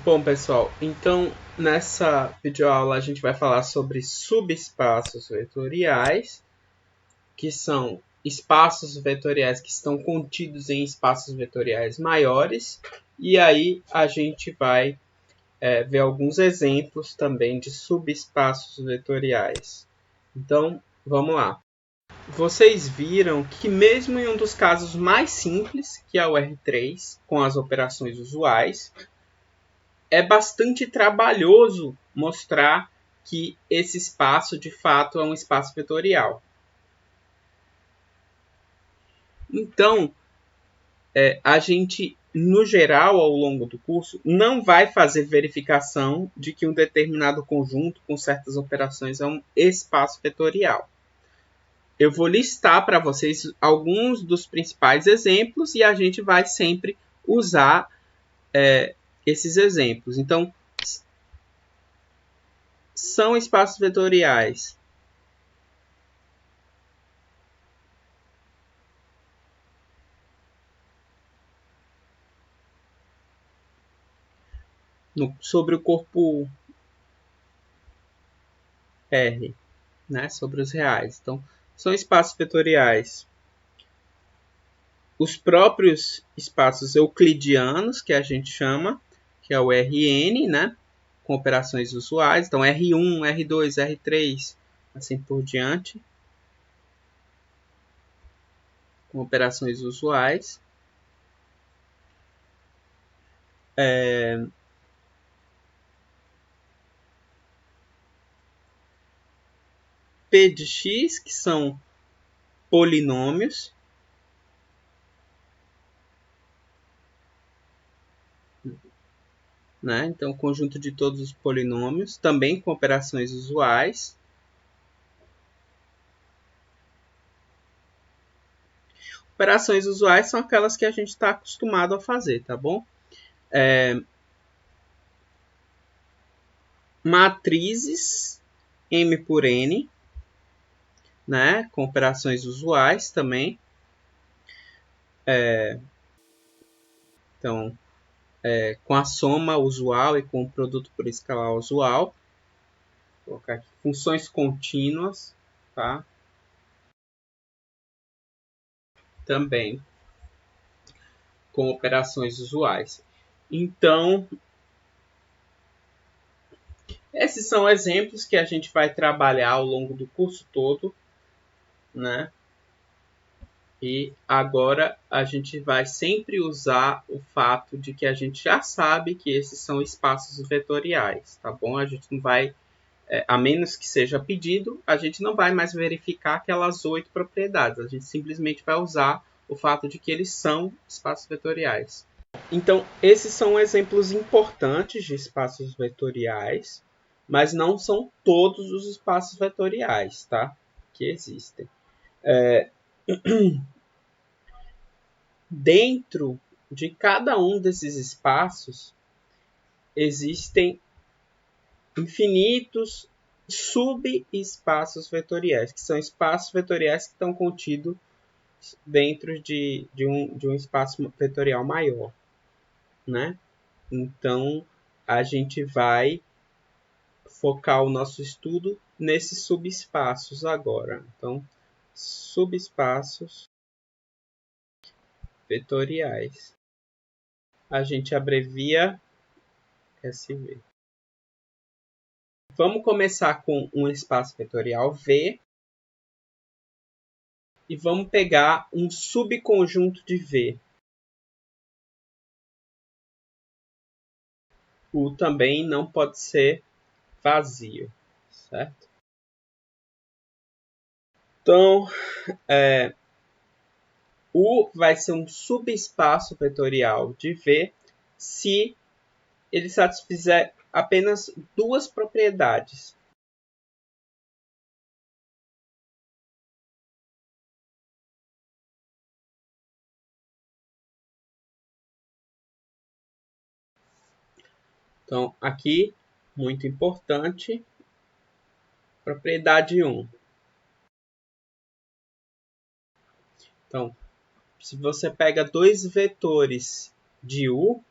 Bom, pessoal, então nessa videoaula a gente vai falar sobre subespaços vetoriais, que são espaços vetoriais que estão contidos em espaços vetoriais maiores, e aí a gente vai ver alguns exemplos também de subespaços vetoriais. Então, vamos lá. Vocês viram que mesmo em um dos casos mais simples, que é o R3, com as operações usuais, é bastante trabalhoso mostrar que esse espaço de fato é um espaço vetorial. Então, a gente, no geral, ao longo do curso, não vai fazer verificação de que um determinado conjunto com certas operações é um espaço vetorial. Eu vou listar para vocês alguns dos principais exemplos e a gente vai sempre usar esses exemplos. Então, são espaços vetoriais sobre o corpo R, né, sobre os reais. Então, são espaços vetoriais. Os próprios espaços euclidianos, que a gente chama, que é o Rn, né, com operações usuais. Então, R1, R2, R3, assim por diante, com operações usuais. P de x, que são polinômios. Né? Então, o conjunto de todos os polinômios, também com operações usuais. Operações usuais são aquelas que a gente está acostumado a fazer, tá bom? Matrizes M por N, né? Com operações usuais também. Então, com a soma usual e com o produto por escalar usual. Vou colocar aqui funções contínuas, tá? Também com operações usuais. Então, esses são exemplos que a gente vai trabalhar ao longo do curso todo, né? E agora a gente vai sempre usar o fato de que a gente já sabe que esses são espaços vetoriais, tá bom? A gente não vai, a menos que seja pedido, a gente não vai mais verificar aquelas 8 propriedades. A gente simplesmente vai usar o fato de que eles são espaços vetoriais. Então, esses são exemplos importantes de espaços vetoriais, mas não são todos os espaços vetoriais, tá? Que existem. Dentro de cada um desses espaços existem infinitos subespaços vetoriais, que são espaços vetoriais que estão contidos dentro de um espaço vetorial maior, né? Então, a gente vai focar o nosso estudo nesses subespaços agora. Então, subespaços vetoriais. A gente abrevia SV. Vamos começar com um espaço vetorial V e vamos pegar um subconjunto de V. O também não pode ser vazio, certo? Então, U vai ser um subespaço vetorial de V se ele satisfizer apenas duas propriedades. Então, aqui, muito importante, propriedade 1. Então, se você pega dois vetores de U,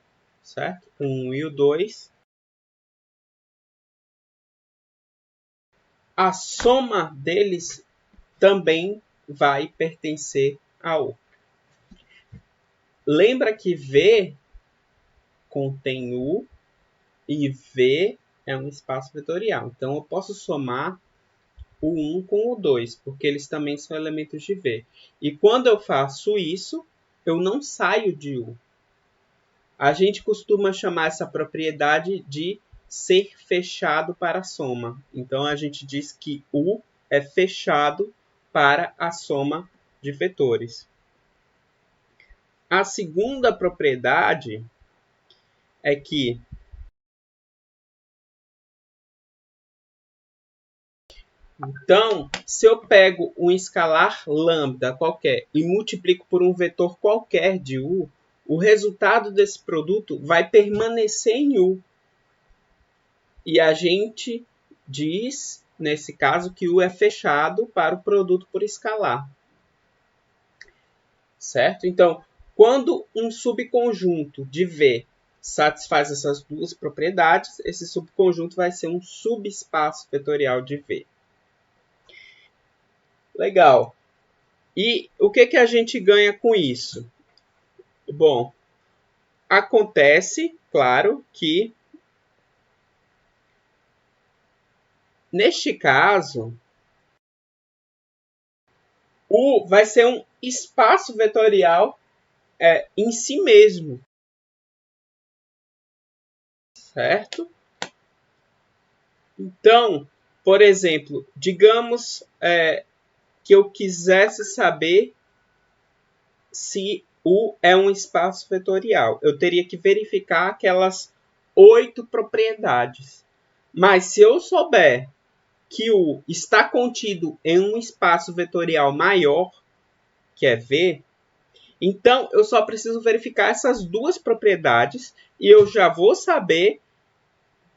certo? O 1 e o 2. A soma deles também vai pertencer a U. Lembra que V contém U e V é um espaço vetorial. Então, eu posso somar o 1 com o 2, porque eles também são elementos de V. E quando eu faço isso, eu não saio de U. A gente costuma chamar essa propriedade de ser fechado para a soma. Então, a gente diz que U é fechado para a soma de vetores. A segunda propriedade é que então, se eu pego um escalar lambda qualquer e multiplico por um vetor qualquer de U, o resultado desse produto vai permanecer em U. E a gente diz, nesse caso, que U é fechado para o produto por escalar. Certo? Então, quando um subconjunto de V satisfaz essas duas propriedades, esse subconjunto vai ser um subespaço vetorial de V. Legal. E o que a gente ganha com isso? Bom, acontece, claro, que neste caso, U vai ser um espaço vetorial em si mesmo. Certo? Então, por exemplo, digamos que eu quisesse saber se U é um espaço vetorial. Eu teria que verificar aquelas 8 propriedades. Mas se eu souber que U está contido em um espaço vetorial maior, que é V, então eu só preciso verificar essas duas propriedades e eu já vou saber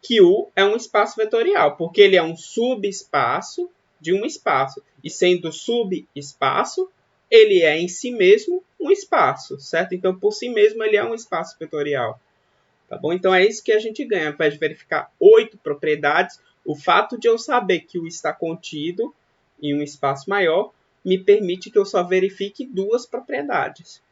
que U é um espaço vetorial, porque ele é um subespaço de um espaço. E sendo subespaço, ele é em si mesmo um espaço, certo? Então, por si mesmo, ele é um espaço vetorial. Tá bom? Então, é isso que a gente ganha. Ao invés de verificar 8 propriedades, o fato de eu saber que U está contido em um espaço maior me permite que eu só verifique 2 propriedades.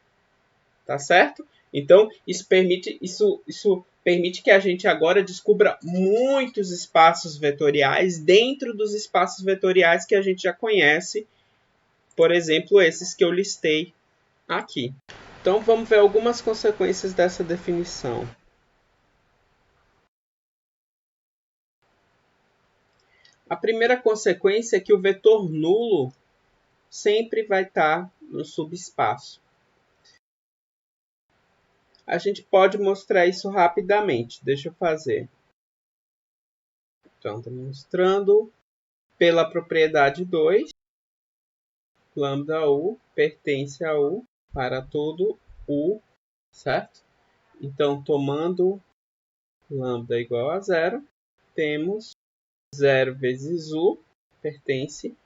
Tá certo? Então, isso permite que a gente agora descubra muitos espaços vetoriais dentro dos espaços vetoriais que a gente já conhece. Por exemplo, esses que eu listei aqui. Então, vamos ver algumas consequências dessa definição. A primeira consequência é que o vetor nulo sempre vai estar no subespaço. A gente pode mostrar isso rapidamente. Deixa eu fazer. Então, demonstrando pela propriedade 2, lambda U pertence a U para todo U, certo? Então, tomando lambda igual a 0, temos 0 vezes U pertence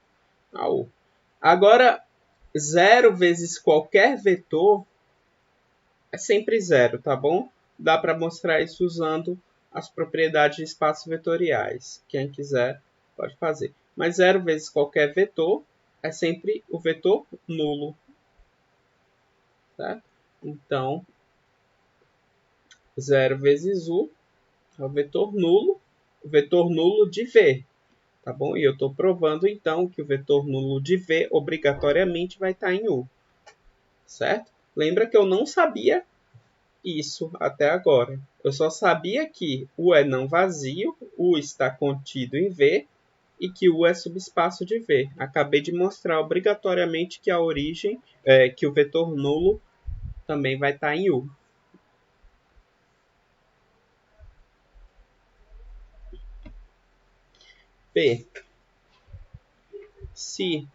a U. Agora, 0 vezes qualquer vetor é sempre 0, tá bom? Dá para mostrar isso usando as propriedades de espaços vetoriais. Quem quiser pode fazer. Mas 0 vezes qualquer vetor é sempre o vetor nulo. Certo? Então, 0 vezes U é o vetor nulo de V. Tá bom? E eu estou provando, então, que o vetor nulo de V obrigatoriamente vai estar em U. Certo? Lembra que eu não sabia isso até agora. Eu só sabia que U é não vazio, U está contido em V e que U é subespaço de V. Acabei de mostrar obrigatoriamente que a origem, que o vetor nulo também vai estar em U. B. Se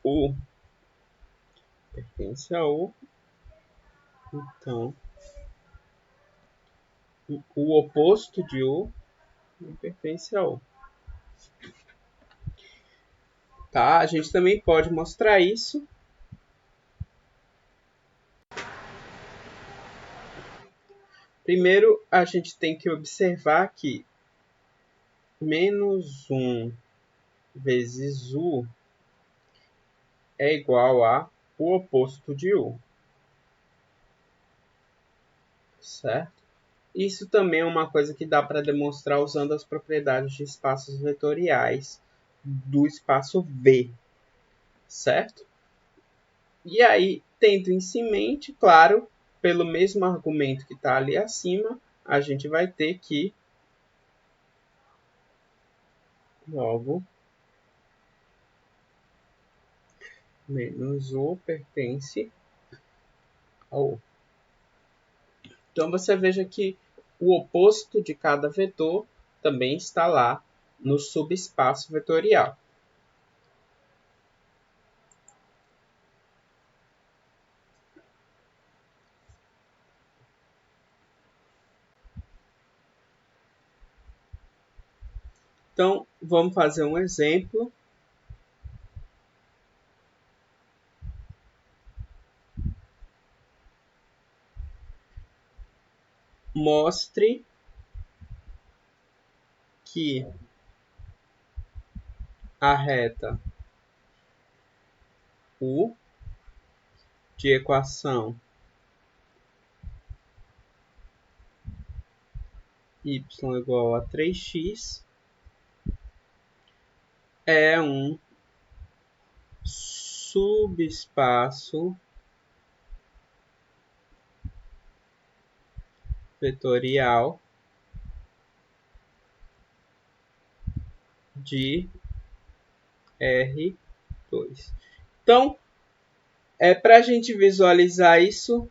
U pertence a U, então o oposto de U não pertence a U. Tá? A gente também pode mostrar isso Primeiro, a gente tem que observar que menos 1 vezes U é igual a o oposto de U. Certo? Isso também é uma coisa que dá para demonstrar usando as propriedades de espaços vetoriais do espaço V. Certo? E aí, tendo isso em mente, claro, pelo mesmo argumento que está ali acima, a gente vai ter que logo menos U pertence ao U. Então você veja que o oposto de cada vetor também está lá no subespaço vetorial. Então, vamos fazer um exemplo. Mostre que a reta U de equação y igual a 3x é um subespaço vetorial de R2. Então, para a gente visualizar isso,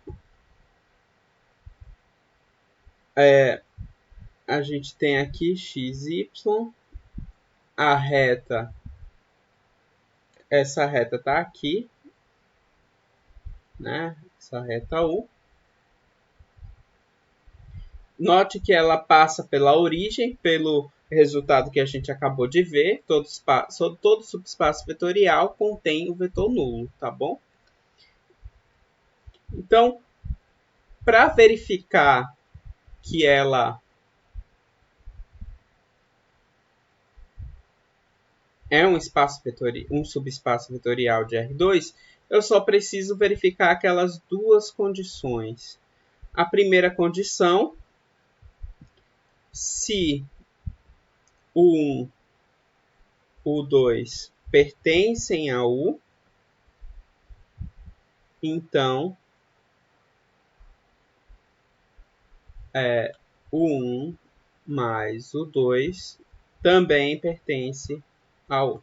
a gente tem aqui x, y, a reta, essa reta está aqui, né? Essa reta U. Note que ela passa pela origem, pelo resultado que a gente acabou de ver. Todo subespaço vetorial contém o vetor nulo, tá bom? Então, para verificar que ela é um subespaço vetorial de R2, eu só preciso verificar aquelas duas condições. A primeira condição, se o 1, o 2 pertencem a U, então o 1 mais o 2 também pertence a U.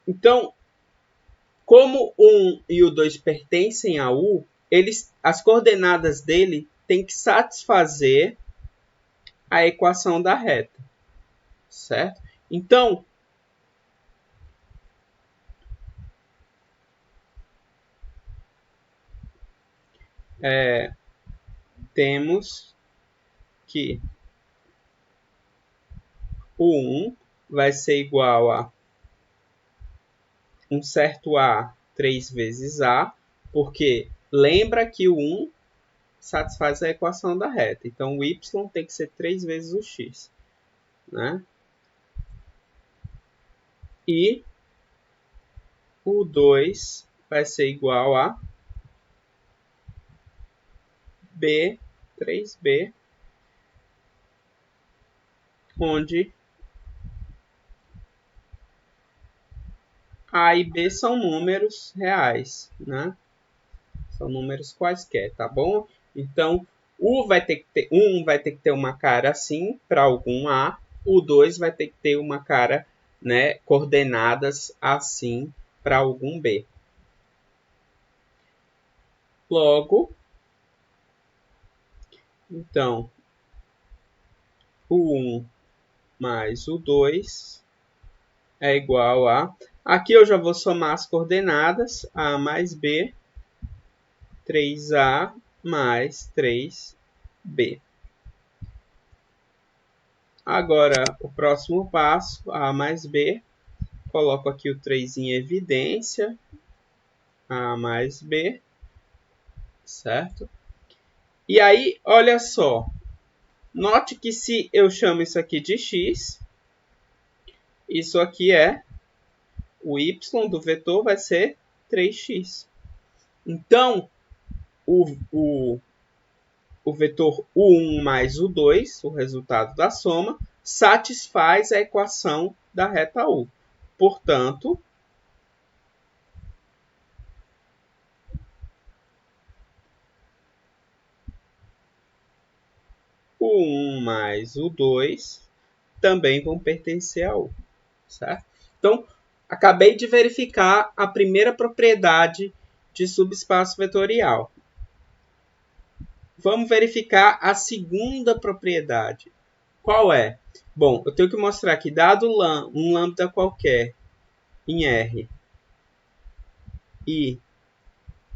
Então, como o 1 e o 2 pertencem a U, as coordenadas dele têm que satisfazer a equação da reta, certo? Então, temos que o 1 vai ser igual a um certo A 3 vezes A, porque lembra que o 1 satisfaz a equação da reta. Então, o y tem que ser 3 vezes o x. Né? E o 2 vai ser igual a B, 3B, onde A e B são números reais, né? São números quaisquer, tá bom? Então, um vai ter que ter uma cara assim para algum A, o 2 vai ter que ter uma cara, né, coordenadas assim para algum B. Logo, então, o 1 mais o 2 é igual a... Aqui eu já vou somar as coordenadas, A mais B, 3A mais 3B. Agora, o próximo passo, A mais B, coloco aqui o 3 em evidência, A mais B, certo? E aí, olha só. Note que se eu chamo isso aqui de x, isso aqui é o y do vetor vai ser 3x. Então, o vetor u1 mais u2, o resultado da soma, satisfaz a equação da reta U. Portanto, o 1 mais o 2 também vão pertencer a U. Certo? Então, acabei de verificar a primeira propriedade de subespaço vetorial. Vamos verificar a segunda propriedade. Qual é? Bom, eu tenho que mostrar que dado um lambda qualquer em R e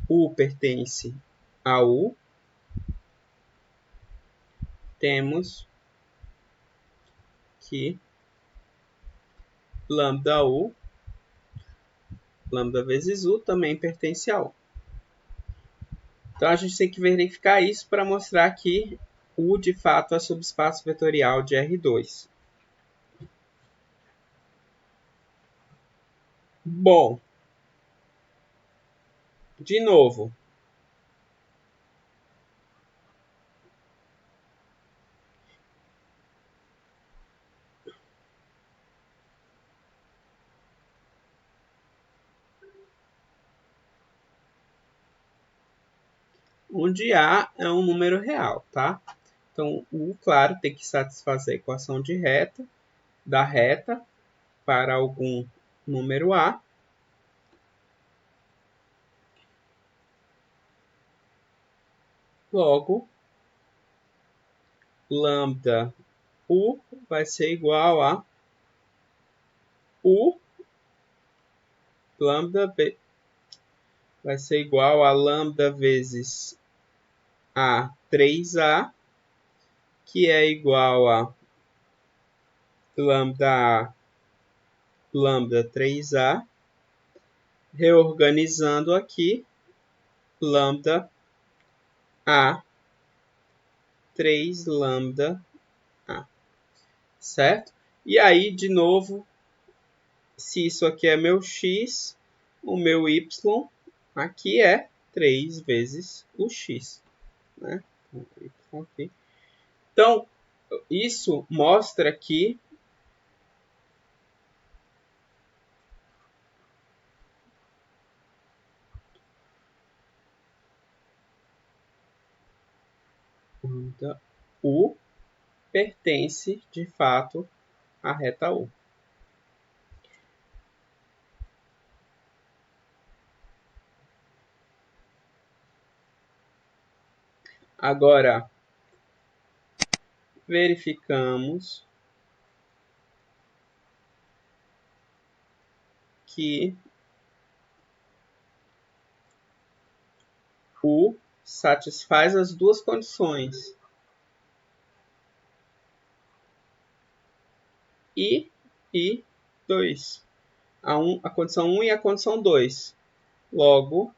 U pertence a U, temos que lambda U, lambda vezes U, também pertence a U. Então, a gente tem que verificar isso para mostrar que U, de fato, é subespaço vetorial de R2. Bom, de novo, onde A é um número real, tá? Então, U, claro, tem que satisfazer a equação de reta, da reta para algum número A. Logo, lambda U vai ser igual a U, lambda B, vai ser igual a lambda vezes A 3A, que é igual a lambda A, lambda 3A, reorganizando aqui, lambda A 3 lambda A, certo? E aí, de novo, se isso aqui é meu x, o meu y aqui é 3 vezes o x, né? Então, isso mostra que U pertence, de fato, à reta U. Agora, verificamos que U satisfaz as duas condições. E 2. A condição 1 e a condição 2. Logo,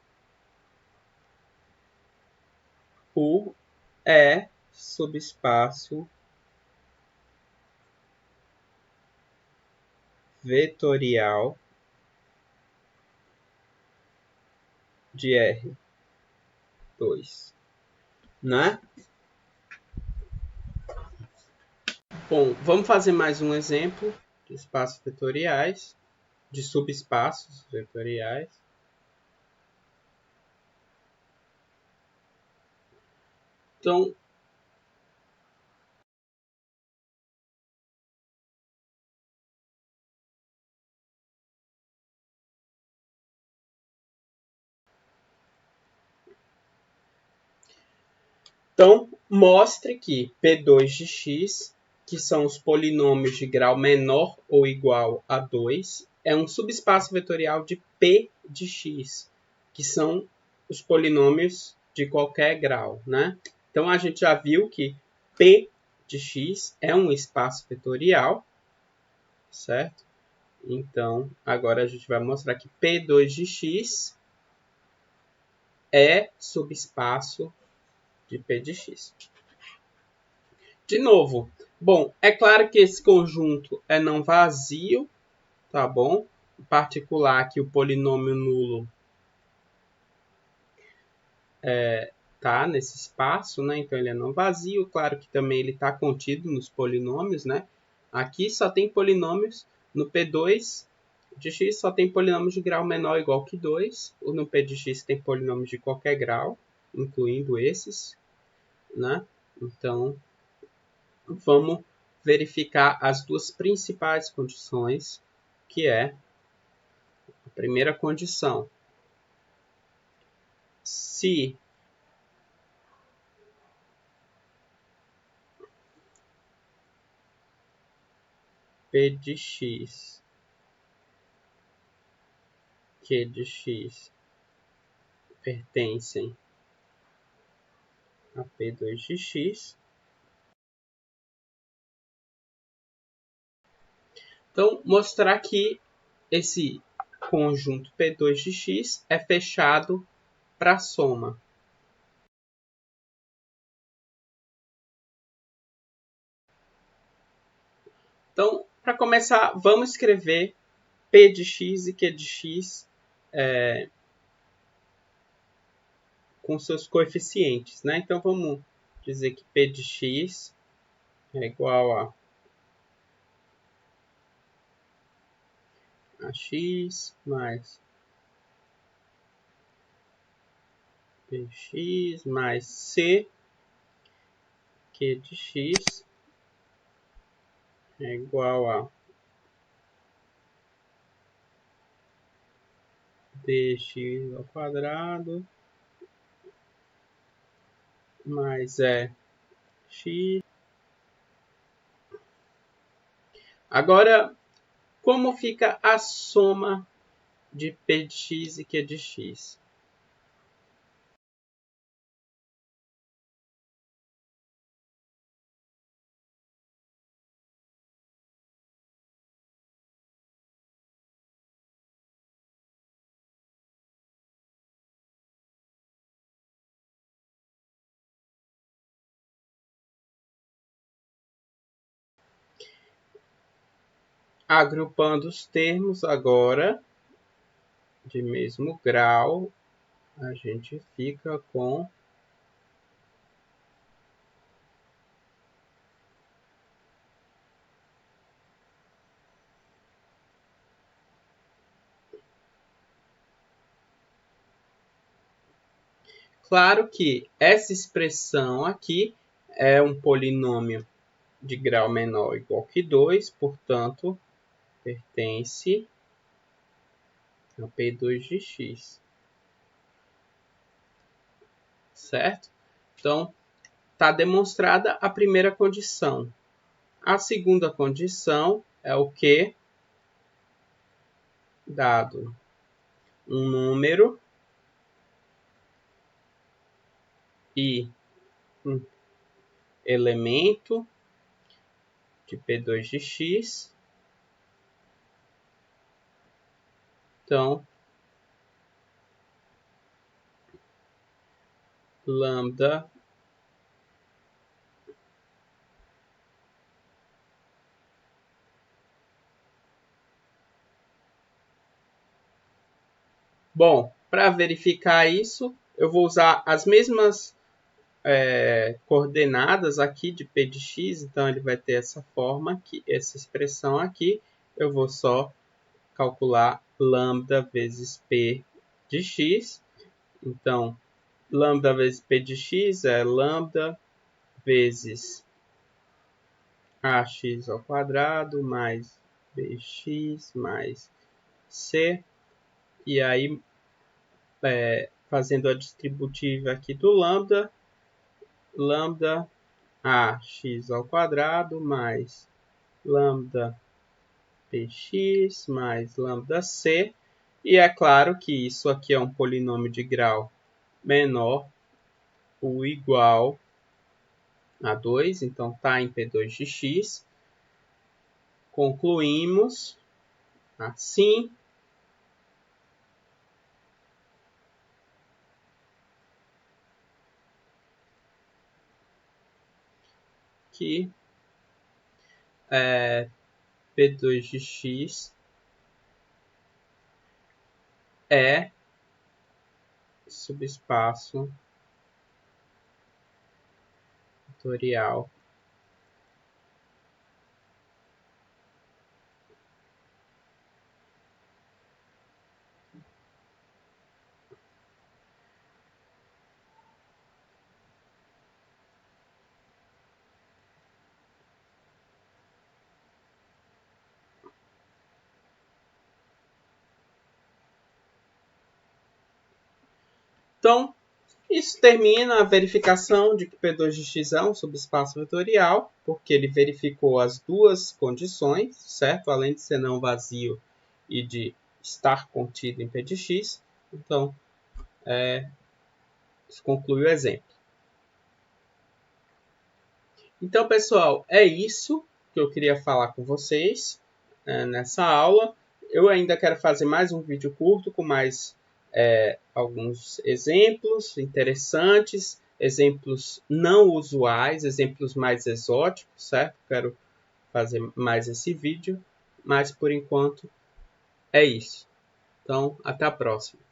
U é subespaço vetorial de R2, né? Bom, vamos fazer mais um exemplo de espaços vetoriais, de subespaços vetoriais. Então, mostre que P2 de x, que são os polinômios de grau menor ou igual a 2, é um subespaço vetorial de P de x, que são os polinômios de qualquer grau, né? Então, a gente já viu que P de x é um espaço vetorial, certo? Então, agora a gente vai mostrar que P2 de x é subespaço de P de x. De novo, bom, é claro que esse conjunto é não vazio, tá bom? Em particular que o polinômio nulo tá nesse espaço, né? Então ele é não vazio. Claro que também ele está contido nos polinômios, né? Aqui só tem polinômios no P2 de x, só tem polinômios de grau menor ou igual que 2. Ou no P de x tem polinômios de qualquer grau, incluindo esses, né? Então vamos verificar as duas principais condições, que é a primeira condição. Se P de x, Q de x pertencem a P2 de x, então mostrar que esse conjunto P2 de x é fechado para a soma. Então, para começar, vamos escrever P de x e Q de x com seus coeficientes, né? Então, vamos dizer que P de x é igual a x mais px mais c, Q de x é igual a dx ao quadrado mais x. Agora, como fica a soma de P de x e Q de x? Agrupando os termos agora de mesmo grau, a gente fica com claro que essa expressão aqui é um polinômio de grau menor ou igual que 2, portanto, pertence a P2 de x. Certo? Então, está demonstrada a primeira condição. A segunda condição é o que? Dado um número e um elemento de P2 de x, então, lambda bom, para verificar isso, eu vou usar as mesmas coordenadas aqui de P de x, então ele vai ter essa forma aqui, essa expressão aqui, eu vou só calcular lambda vezes P de x, então lambda vezes P de x é lambda vezes ax ao quadrado mais bx mais c, e aí fazendo a distributiva aqui do lambda, lambda ax ao quadrado mais lambda px mais lambda c, e é claro que isso aqui é um polinômio de grau menor ou igual a 2, então está em P2 de x. Concluímos assim que P2 de x é subespaço vetorial Então, isso termina a verificação de que P2 de x é um subespaço vetorial, porque ele verificou as duas condições, certo? Além de ser não vazio e de estar contido em P de x. Então, isso conclui o exemplo. Então, pessoal, é isso que eu queria falar com vocês nessa aula. Eu ainda quero fazer mais um vídeo curto com mais alguns exemplos interessantes, exemplos não usuais, exemplos mais exóticos, certo? Quero fazer mais esse vídeo, mas por enquanto é isso. Então, até a próxima.